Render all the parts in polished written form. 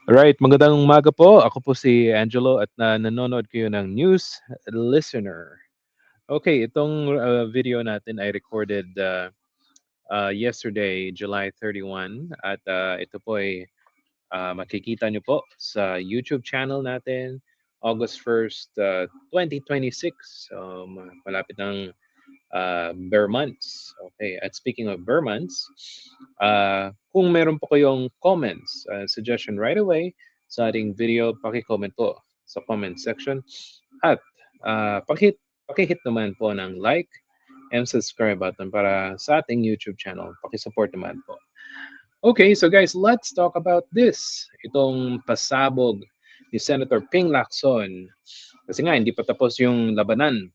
Alright, magandang umaga po. Ako po si Angelo at nanonood kayo ng News Listener. Okay, itong video natin ay recorded yesterday, July 31 at ito po ay makikita nyo po sa YouTube channel natin, August 1st, 2026. So, malapit ng bare months. Okay, at speaking of bare months, kung meron po kayong comments, suggestion right away sa ating video, paki-comment po sa comment section at paki-hit naman po ng like and subscribe button para sa ating YouTube channel. Paki-support naman po. Okay, so guys, let's talk about this. Itong pasabog ni Senator Ping Lacson. Kasi nga, hindi pa tapos yung labanan.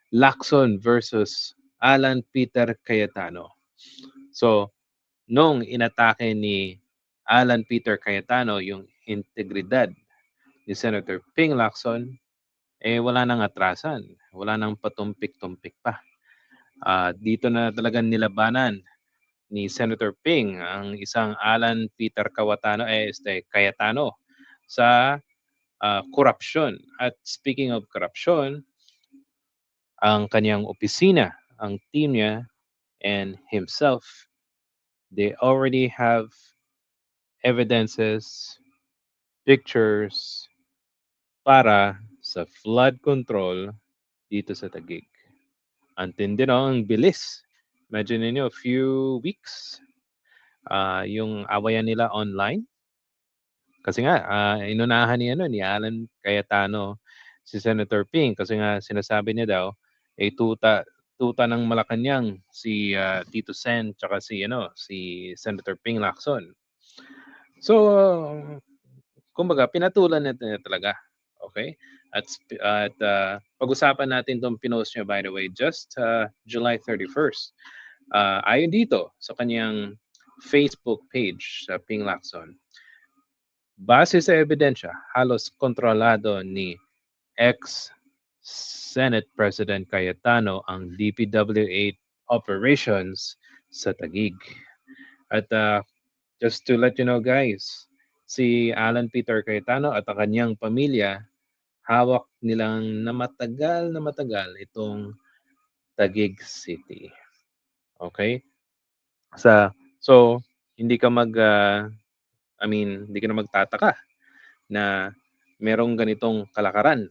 Lacson versus Alan Peter Cayetano. So, nung inatake ni Alan Peter Cayetano yung integridad ni Senator Ping Lacson, wala nang atrasan. Wala nang patumpik-tumpik pa. Dito na talagang nilabanan ni Senator Ping ang isang Alan Peter Cayetano sa korupsyon. At speaking of corruption, ang kanyang opisina, ang team niya, and himself, they already have evidences, pictures para sa flood control dito sa Taguig. Ang tindi, no? Ang bilis. Imagine niyo, a few weeks, yung awayan nila online. Kasi nga, inunahan ni Alan Cayetano si Senator Ping kasi nga sinasabi niya daw, tuta ng Malacanang si Tito Sen tsaka si Senator Ping Lacson. So, kumbaga pinatulan niya talaga. Okay? At pag-usapan natin tong pinost niya, by the way, just July 31st. Ayon dito sa kanyang Facebook page sa Ping Lacson, base sa ebidensya, halos kontrolado ni ex-Senate President Cayetano ang DPWH operations sa Taguig. At just to let you know guys, si Alan Peter Cayetano at ang kanyang pamilya, hawak nilang na matagal itong Taguig City. Okay? So, hindi ka hindi ka na magtataka na merong ganitong kalakaran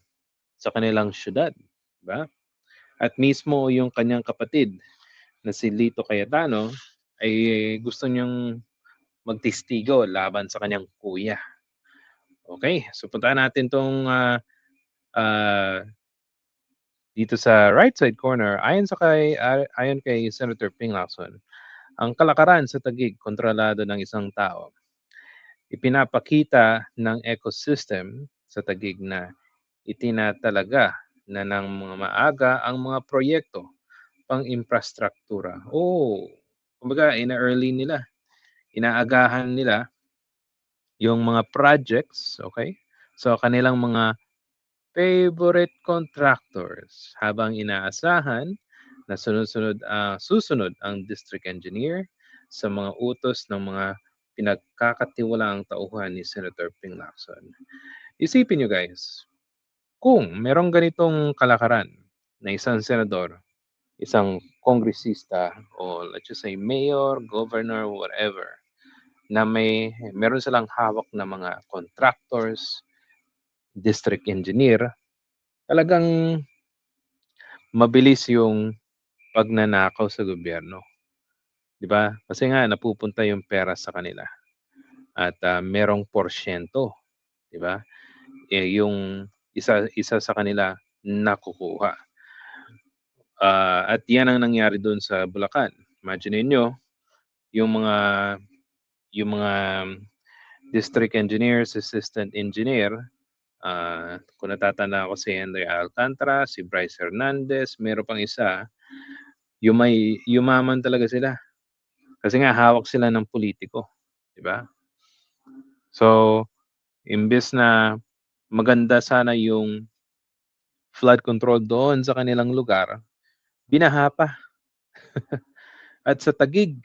sa kanilang syudad, ba? At mismo yung kanyang kapatid na si Lito Cayetano ay gusto niyang magtistigo laban sa kanyang kuya. Okay, so puntahan natin tong uh, dito sa right side corner. Ayon kay Senator Ping Lacson, ang kalakaran sa Taguig kontrolado ng isang tao. Ipinapakita ng ecosystem sa Taguig na itinatalaga na ng mga maaga ang mga proyekto pang-infrastruktura. Kumbaga ina-early nila, inaagahan nila yung mga projects, okay? So kanilang mga favorite contractors habang inaasahan na susunod ang district engineer sa mga utos ng mga pinagkakatiwalaang tauhan ni Senator Ping Lacson. Isipin nyo guys, kung merong ganitong kalakaran na isang senador, isang kongresista, o let's just say mayor, governor, whatever, na meron silang hawak na mga contractors, district engineer, talagang mabilis yung pagnanakaw sa gobyerno. 'Di ba? Kasi nga napupunta yung pera sa kanila at merong porsyento, 'di ba? Yung isa sa kanila nakukuha. At 'yan ang nangyari doon sa Bulacan. Imagine niyo yung mga yung mga district engineers, assistant engineer, kung natatanda ko si Henry Alcantara, si Bryce Hernandez, meron pang isa, yumaman talaga sila. Kasi nga hawak sila ng politiko, 'di ba? So, imbes na maganda sana yung flood control doon sa kanilang lugar, binaha pa. At sa Taguig,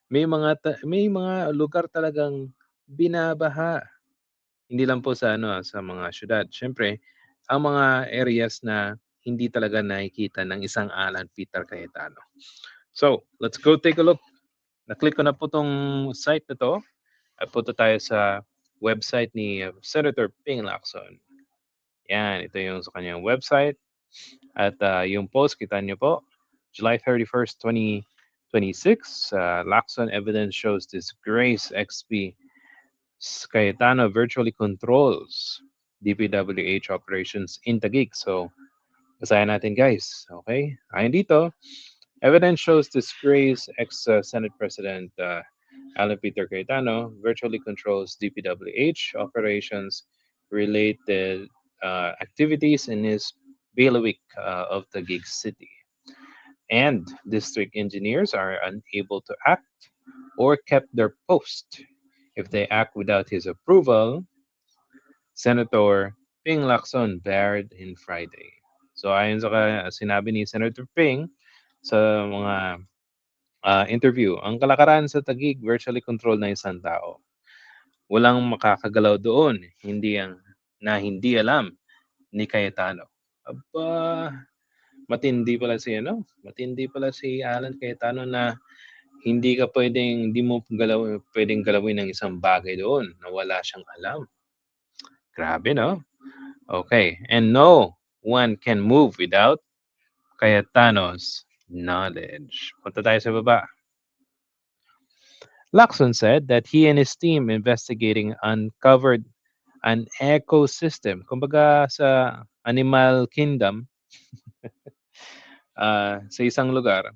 may mga lugar talagang binabaha. Hindi lang po sa ano, sa mga siyudad. Siyempre, ang mga areas na hindi talaga nakikita ng isang Alan Peter Cayetano. So, let's go take a look. Na-click ko na po 'tong site na 'to at punta tayo sa website ni Senator Ping Lacson. Yan, ito yung sa kanyang website at, yung post kita niyo po, July 31st, 2026, Lacson evidence shows disgrace XP Cayetano virtually controls DPWH operations in Taguig. So, basahin natin guys. Okay? Ayon dito, evidence shows disgrace ex-Senate President Alan Peter Cayetano virtually controls DPWH operations related activities in his bailiwick of Taguig City. And district engineers are unable to act or kept their post. If they act without his approval, Senator Ping Lacson barred in Friday. So ayon sa sinabi ni Senator Ping sa mga interview, ang kalakaran sa Taguig virtually controlled na isang tao. Walang makakagalaw doon, hindi alam ni Cayetano. Aba, matindi pala si Alan Cayetano na hindi mo pwedeng galawin ng isang bagay doon na wala siyang alam. Grabe, no? Okay, and no one can move without Cayetano's knowledge. Punta tayo sa baba. Lacson said that he and his team investigating uncovered an ecosystem. Kumbaga sa animal kingdom, sa isang lugar,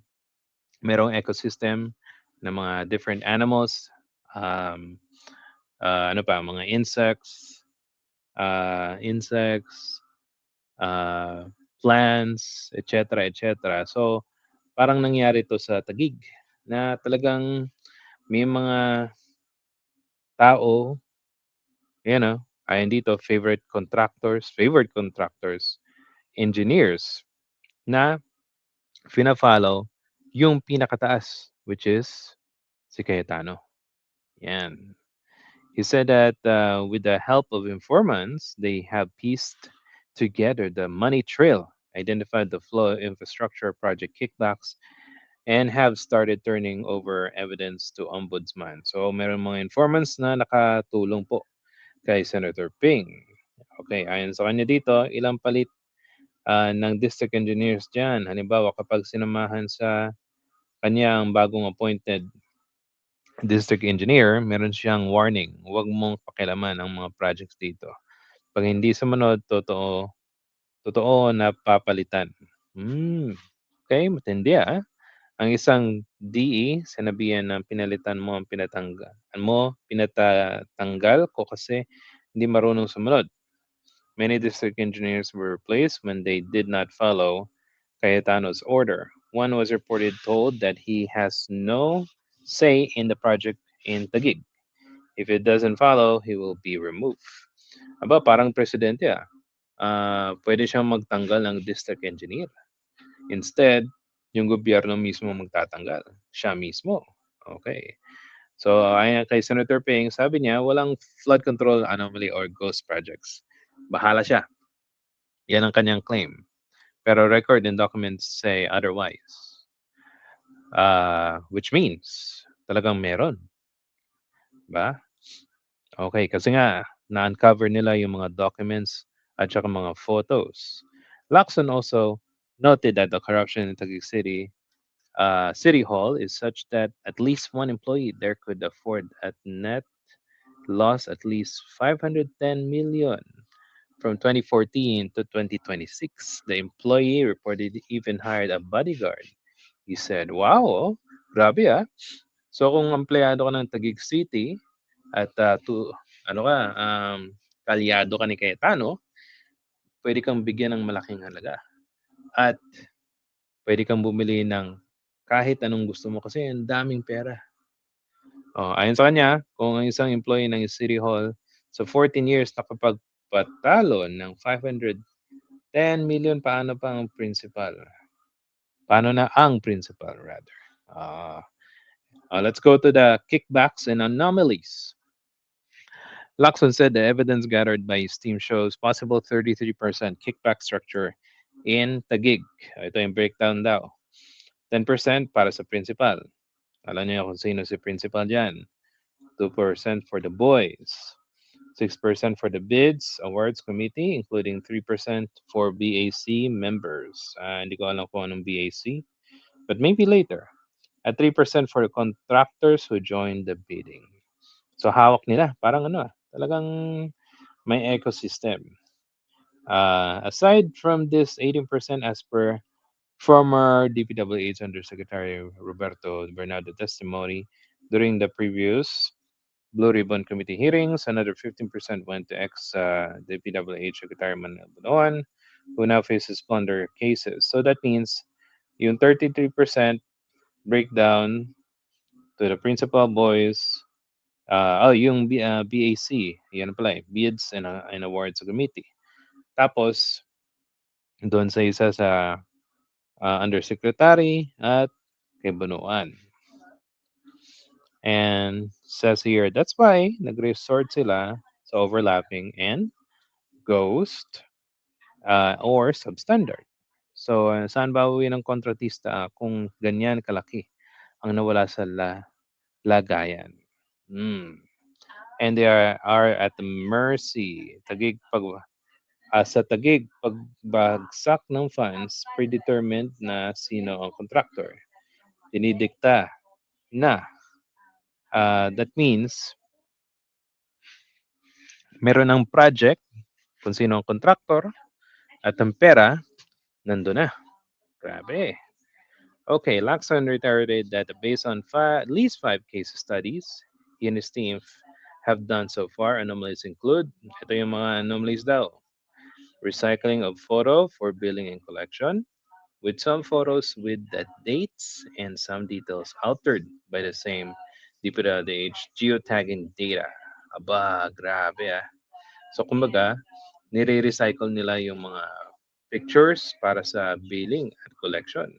merong ecosystem ng mga different animals, um, ano pa, mga insects, uh, plants, etc., etc. So, parang nangyari to sa Tagig na talagang may mga tao, you know, ayon dito, favorite contractors, engineers na fina-follow yung pinakataas, which is si Cayetano. Yan. He said that with the help of informants, they have pieced together the money trail, identified the flow infrastructure project kickbacks, and have started turning over evidence to ombudsman. So meron mga informants na nakatulong po kay Senator Ping. Okay, ayon sa kanya dito, ilang palit ng district engineers dyan. Halimbawa, kapag sinamahan sa kanya ang bagong appointed district engineer, meron siyang warning. Huwag mong pakialaman ang mga projects dito. Pag hindi sumunod, totoo na papalitan. Okay, matindi Ang isang DE, sinabihan ng pinalitan mo ang pinatatanggal ko kasi hindi marunong sumunod. Many district engineers were replaced when they did not follow Cayetano's order. One was reported told that he has no say in the project in Taguig. If it doesn't follow, he will be removed. Aba, parang presidente pwede siyang magtanggal ng district engineer. Instead, yung gobyerno mismo magtatanggal. Siya mismo. Okay. So, ayon kay Senator Ping, sabi niya, walang flood control anomaly or ghost projects. Bahala siya. Yan ang kanyang claim. Pero record and documents say otherwise. Which means, talagang meron. Ba? Okay, kasi nga, na-uncover nila yung mga documents at saka mga photos. Lacson also noted that the corruption in Taguig City Hall is such that at least one employee there could afford at net loss at least 510 million. From 2014 to 2026, the employee reported even hired a bodyguard. He said, wow, grabe So kung empleyado ka ng Taguig City at ano ka, kalyado ka ni Cayetano, pwede kang bigyan ng malaking halaga. At pwede kang bumili ng kahit anong gusto mo kasi ang daming pera. Ayon sa kanya, kung ang isang employee ng City Hall sa 14 years nakapagpatalo ng 510 million, paano pa ang principal? Paano na ang principal rather? Let's go to the kickbacks and anomalies. Lacson said the evidence gathered by his team shows possible 33% kickback structure in Taguig. Ito yung breakdown daw. 10% para sa principal. Alam niyo kung sino si principal dyan. 2% for the boys. 6% for the bids awards committee, including 3% for BAC members. Hindi ko alam kung anong BAC, but maybe later. At 3% for the contractors who joined the bidding. So hawak nila, parang ano talagang may ecosystem. Aside from this 18% as per former DPWH Undersecretary Roberto Bernardo testimony during the previous Blue Ribbon Committee hearings, another 15% went to ex-DPWH Secretary Manuel Bunoan, who now faces plunder cases. So that means yung 33% breakdown to the principal boys, yung BAC, yan pala Bids and Awards Committee. Tapos, doon sa isa sa undersecretary at kay Bunuan. And says here, that's why nag-resort sila sa overlapping and ghost or substandard. So, saan ba uwi ng kontratista kung ganyan kalaki ang nawala sa lagayan? Hmm. And they are at the mercy. Sa Tagig, pagbagsak ng funds, predetermined na sino ang contractor. Dinidikta na. That means, meron ng project, kung sino ang contractor, at ang pera, nandun na. Grabe. Okay, Lacson reiterated that based on at least 5 case studies he and his team have done so far, anomalies include, ito yung mga anomalies daw, recycling of photo for billing and collection, with some photos with the dates and some details altered by the same DPWH geotagging data. Aba, grabe ah. So kumbaga, nire-recycle nila yung mga pictures para sa billing at collection.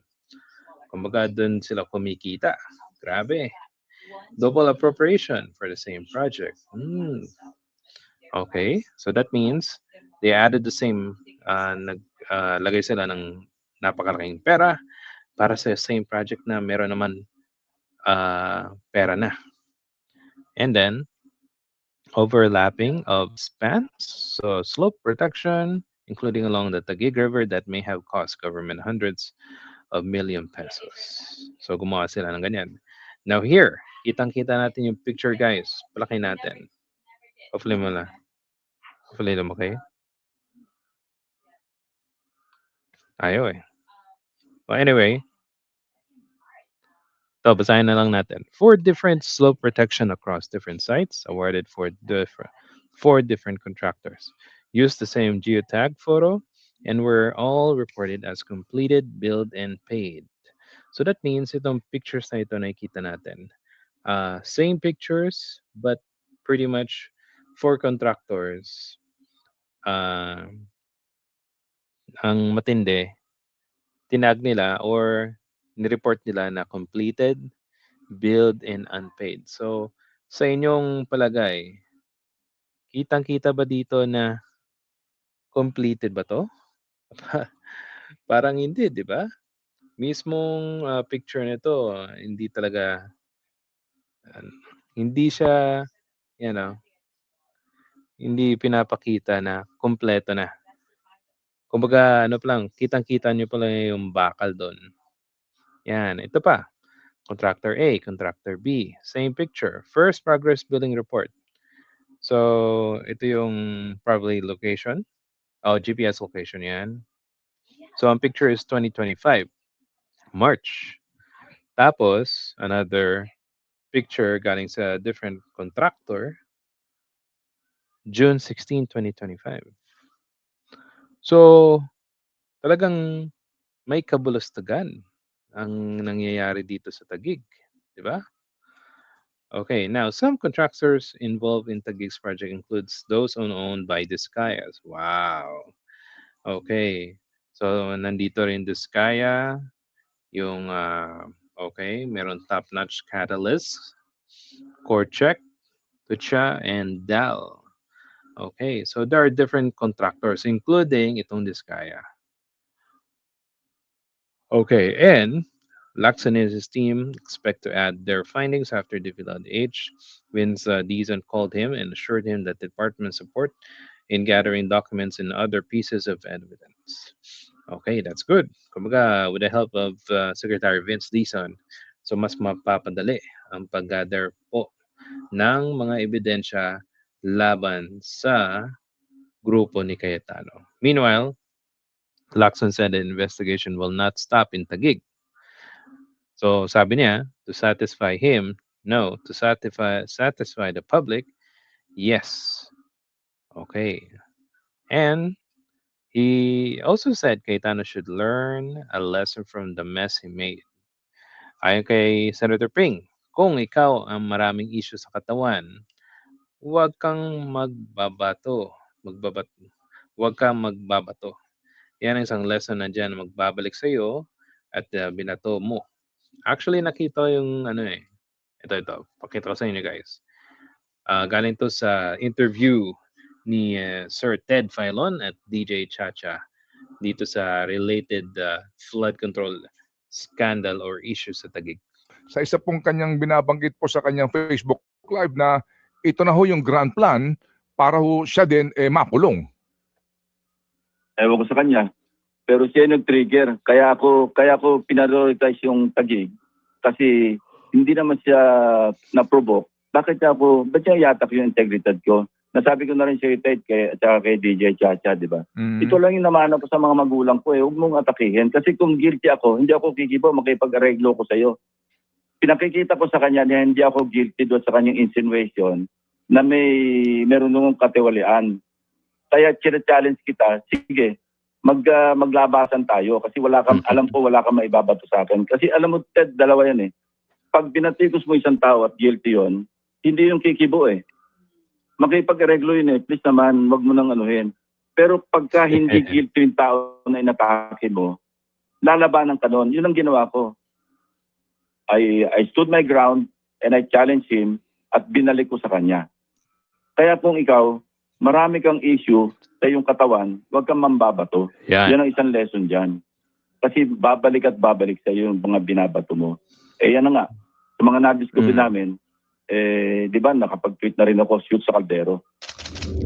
Kumbaga, dun sila kumikita. Grabe. Double appropriation for the same project. Okay, so that means they added the same, lagay sila ng napakalaking pera para sa same project na meron naman pera na. And then, overlapping of spans, so slope protection, including along the Taguig River that may have cost government hundreds of million pesos. So gumawa sila ng ganyan. Now here, kitang-kita natin yung picture guys. Palaki natin. Hopefully mo na. Hopefully lumaki. Ayaw eh. Well, anyway, so basahin na lang natin. 4 different slope protection across different sites awarded for four different contractors. Used the same geotag photo and were all reported as completed, billed, and paid. So that means itong pictures na ito nakikita natin. Same pictures, but pretty much 4 contractors. Ang matindi, tinag nila or nireport nila na completed, billed, and unpaid. So, sa inyong palagay, kitang-kita ba dito na completed ba 'to? Parang hindi, 'di ba? Mismong, picture nito, hindi talaga, ah, hindi siya, you know, hindi pinapakita na kumpleto na. Kumbaga ano pa lang, kitang-kita niyo pa lang yung bakal do'n. 'Yan, ito pa, contractor A, contractor B, same picture, first progress billing report. So, ito yung probably location. Oh, GPS location 'yan. So, ang picture is 2025, March. Tapos, another picture galing sa different contractor, June 16, 2025. So, talagang may kabulustugan ang nangyayari dito sa Taguig, 'di ba? Okay, now some contractors involved in Taguig's project includes those owned by Discayas. Wow. Okay. So nandito rin Discaya, yung okay, meron top-notch catalyst, Corcheck, Tucha, and Dal. Okay, so there are different contractors, including itong Diskaya. Okay, and Lacson and his team expect to add their findings after David H. Vince Deason called him and assured him that the department support in gathering documents and other pieces of evidence. Okay, that's good. Kumbaga, with the help of Secretary Vince Deason, so mas mapapadali ang pag-gather po ng mga ebidensya laban sa grupo ni Cayetano. Meanwhile, Lacson said the investigation will not stop in Taguig. So sabi niya, to satisfy him, no. To satisfy the public, yes. Okay. And he also said Cayetano should learn a lesson from the mess he made. Ayon kay Senator Ping, kung ikaw ang maraming issue sa katawan, huwag kang magbabato. Magbabat, huwag kang magbabato. Yan ang isang lesson na dyan na magbabalik sa iyo at binato mo. Actually, nakita yung ano eh. Ito. Pakita ko sa inyo guys. Galing to sa interview ni Sir Ted Filon at DJ Chacha dito sa related flood control scandal or issue sa Taguig. Sa isa pong kanyang binabanggit po sa kanyang Facebook Live na ito na ho yung grand plan para ho siya din makulong. Ewan ko sa kanya. Pero siya yung nag-trigger. Kaya ako pinarioritize yung Taguig. Kasi hindi naman siya na-provoke. Ba't niya yatak yung integridad ko? Nasabi ko na rin siya Ted at kay DJ Chacha, di ba? Ito lang yung namana ko sa mga magulang ko Huwag mong atakihin. Kasi kung guilty ako, hindi ako kikibo, makipag-areglo ko sa'yo. Pinakikita ko sa kanya na hindi ako guilty doon sa kanyang insinuation na meron nung katiwalian. Kaya challenge kita, sige, maglabasan tayo kasi alam ko wala kang maibabato sa akin. Kasi alam mo, Ted, dalawa yan eh. Pag binatikos mo isang tao at guilty yon, hindi yung kikibo eh. Makipag-reglo yun eh. Please naman, wag mo nang anuhin. Pero pagka hindi guilty yung tao na inatake mo, lalabanan ka nun. Yun ang ginawa ko. I stood my ground and I challenged him at binalik ko sa kanya. Kaya kung ikaw, marami kang issue sa iyong katawan, huwag kang mambabato. Yan. Yan ang isang lesson dyan. Kasi babalik at babalik sa iyo yung mga binabato mo. Yan na nga. Sa mga na-discover namin, di ba, nakapag-tweet na rin ako, shoot sa kaldero.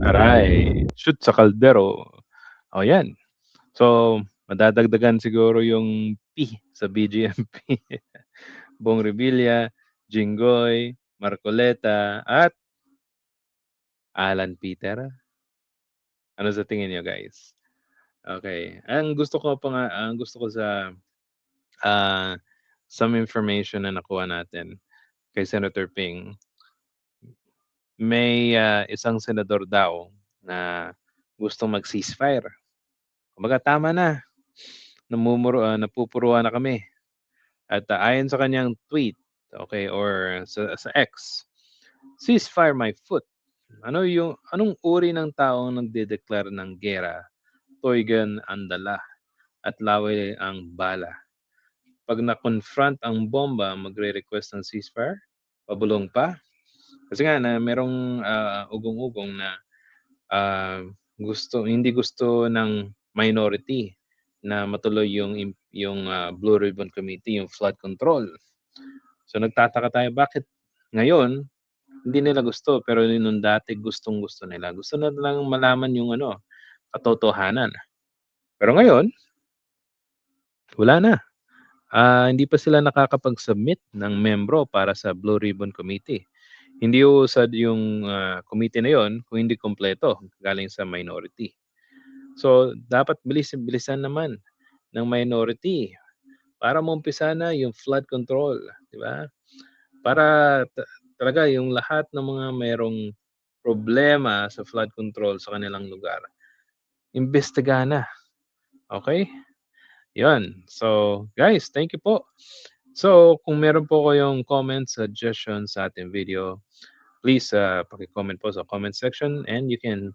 Aray, shoot sa kaldero. O yan. So, madadagdagan siguro yung P sa BGMP. Bong Revilla, Jinggoy, Marcoleta, at Alan Peter. Ano sa tingin niyo, guys? Okay. Ang gusto ko sa some information na nakuha natin kay Senator Ping, may isang senador daw na gustong mag-ceasefire. Kumbaga, tama na. Napupuruan na kami. At ayon sa kanyang tweet, okay, or sa X, ceasefire my foot. Anong uri ng taong nagdedeklara ng gera? Toygan ang dala at laway ang bala. Pag na-confront ang bomba, magre-request ng ceasefire? Pabulong pa? Kasi nga na merong ugong-ugong na hindi gusto ng minority na matuloy yung Blue Ribbon Committee, yung flood control. So nagtataka tayo bakit ngayon hindi nila gusto pero nung dati gustong-gusto nila. Gusto na lang malaman yung katotohanan. Pero ngayon wala na. Hindi pa sila nakakapag-submit ng membro para sa Blue Ribbon Committee. Hindi usad yung committee na yon kung hindi kompleto galing sa minority. So, dapat bilisan naman ng minority para maumpisa na yung flood control, di ba? Para talaga yung lahat ng mga mayroong problema sa flood control sa kanilang lugar, imbestigahan na. Okay? Yun. So, guys, thank you po. So, kung meron po kayong comments, suggestions sa ating video, please paki-comment po sa comment section and you can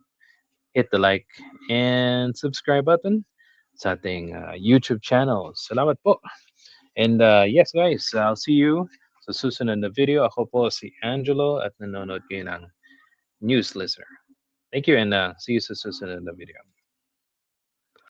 hit the like and subscribe button sa ating YouTube channel. Salamat po. And yes guys, I'll see you sa susunod na video. Ako po si Angelo at nanonood kayo ng News Listener. Thank you and see you sa susunod na video.